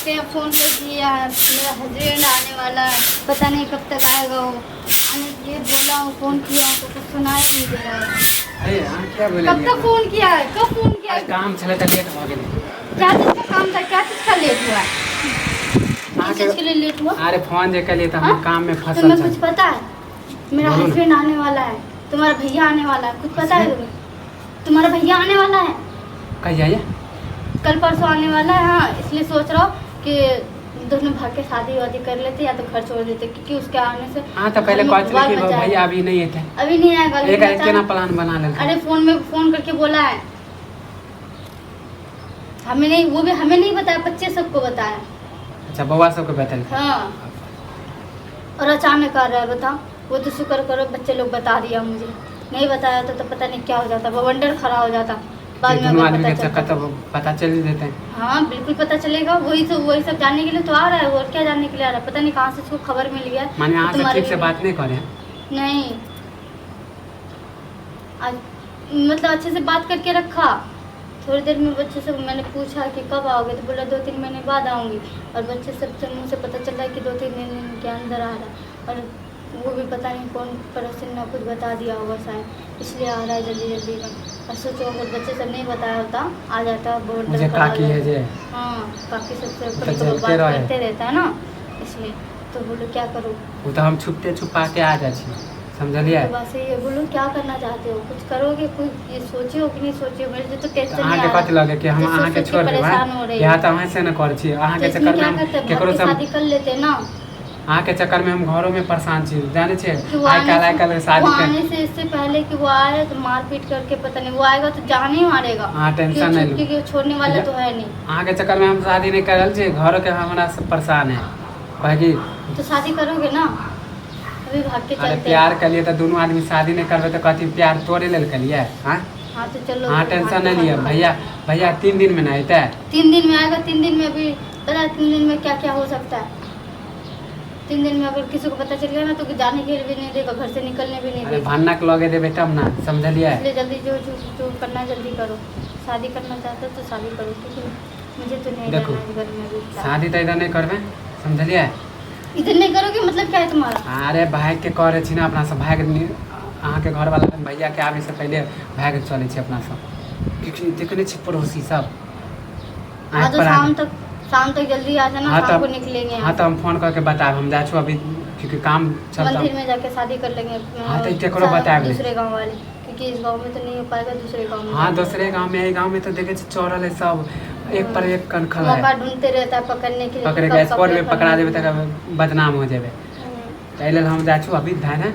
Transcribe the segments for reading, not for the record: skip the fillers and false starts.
सकते हैं, फ़ोन कर दिया है, मेरा हस्बैंड आने वाला है, पता नहीं कब तक आएगा वो। आने के लिए बोला हूँ, फ़ोन किया हूँ तो कुछ सुनाई नहीं दे रहा है। अरे हाँ क्या बोले? कब तक फ़ोन किया है, कब फ़ोन किया है? काम चले तो लेट हो गए। क्या चीज़ का काम था, क्या चीज़ का लेट हुआ? किस चीज़ के लिए लेट हुआ? अरे फोन जे कर लिए तो हम काम में फंसल तुम्हें था। कुछ पता है? मेरा बोलो ना। हस्बैंड आने वाला है, तुम्हारा भैया आने वाला है, कुछ पता है तुम्हें? तुम्हारा भैया आने वाला है, कहीं जाइए। कल परसों आने वाला है। हाँ, इसलिए सोच रहा हूँ कि दोनों भाग के शादी वादी कर लेते या तो घर छोड़ देते, क्योंकि उसके आने से हाँ तो पहले घर में कह बवाल कि मच जाएगा। भैया अभी नहीं थे। अभी नहीं आएगा, एक लेकिन एक ना अचानक- प्लान बना ले। अरे फोन में फोन करके बोला है, हमें नहीं, वो भी हमें नहीं बताया, बच्चे सबको बताया। अच्छा बउआ सबको बता दे। हाँ, और अचानक आ रहा है, बताओ। वो तो शुक्र करो बच्चे लोग बता दिया, मुझे नहीं बताया तो पता नहीं क्या हो जाता, बवंडर खड़ा हो जाता बाद में दोनों अगर आदमी पता के चक्कर चलता। तो पता चल ही देते हैं। हाँ बिल्कुल पता चलेगा, वही सब जानने के लिए तो आ रहा है, और क्या जानने के लिए आ रहा है, पता नहीं कहाँ से उसको खबर मिल गया। माने यहाँ से तुम्हारे ठीक से भी- बात नहीं करे। नहीं, आज मतलब अच्छे से बात करके रखा। थोड़ी देर में बच्चे से मैंने पूछा कि कब आओगे, तो बोला 2-3 महीने बाद आऊँगी। और बच्चे सब से मुँह से पता चल रहा है कि 2-3 दिन के अंदर आ रहा है। और वो भी पता नहीं कौन पड़ोसी ने कुछ बता दिया होगा शायद, इसलिए आ रहा है जल्दी जल्दी में। और सोचो अगर बच्चे सब नहीं बताया होता, आ जाता बहुत मुझे काकी है जे। हाँ, काकी सबसे तो कभी चलते बात रहे। करते रहता है ना, इसलिए। तो बोलो क्या करूँ? वो तो हम छुपते छुपा के आ जाए, समझलिए। तो बस ये बोलो क्या करना चाहते हो, कुछ करोगे, कुछ ये सोचे हो कि नहीं सोचे हो? मेरे तो टेंशन नहीं अहाँ आ के रहा। कथी लगे कि हम जो अहाँ के सोच छोड़ देबै? परेशान हो रही यहाँ है। तो अहाँ से न कर छी, अहाँ तो के इसमें चक्कर में क्या हम करते हैं, केकरो भाग के से शादी कर लेते ना। अहाँ के चक्कर में हम घरों में परेशान छी, जाने छे। कि वो आइ काल्हि शादी वो के आने से इससे पहले कि वो आए तो मारपीट करके, पता नहीं वो आएगा तो जान ही मारेगा। हाँ टेंशन नहीं लो। क्योंकि वो छोड़ने वाला तो है नहीं। अहाँ के चक्कर में हम शादी नहीं करल छी, घरों के हमरा से परेशान है। कहे तो शादी करोगे ना, अभी भाग के अरे चलते प्यार हैं। कर लिए तो दोनों आदमी शादी नहीं करबे तो कहती प्यार तोड़े लेल करिए। हाँ हाँ तो चलो। हाँ टेंशन नहीं लिया। भैया 3 दिन में नहीं अतै। 3 दिन में आएगा, 3 दिन में अभी पता है 3 दिन में क्या क्या हो सकता है। 3 दिन में अगर किसी को पता चल गया ना तो जाने के लिए भी नहीं देगा, घर से निकलने भी नहीं अरे देगा। भान्ना के लगे देवे तब ना, समझलिए। इसलिए जल्दी जो करना है जल्दी करो। शादी करना चाहते हो तो शादी करो, क्योंकि मुझे तो नहीं देखो, रहना है घर में अभी। शादी तो इधर नहीं करबे, समझलिए। इधर नहीं करोगे मतलब क्या है तुम्हारा? अरे भाग के करे छी ना अपना सब, भाग अहाँ के घर वाला भैया के आवे से पहले भाग के चले छी अपना सब। क्योंकि देखने छी पड़ोसी सब। हाँ तो शाम तक जल्दी आ जाना, हाँ शाम को तो निकलेंगे। हाँ तो हम फोन करके बताएब, हम जाए छो अभी क्योंकि काम चलता। मंदिर में जाके शादी कर लेंगे। हाँ तो केकरो बताएब नहीं। दूसरे गांव वाले, क्योंकि इस गांव में तो नहीं हो पाएगा, दूसरे गांव में। हाँ दूसरे गांव में, यही गांव में तो देखे छी चौरल है सब, एक पर एक कनखल मौका है। ढूंढते रहता है पकड़ने के लिए। पकड़े कब के स्पॉट में पकड़े पकड़ा देवे पकड़ना। तक बदनाम हो जावे। ताहि लेल हम जाए छो अभी धान है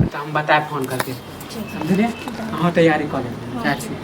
तो हम बताए फोन करके, समझलिए। हाँ तैयारी कर ले, जाए छी।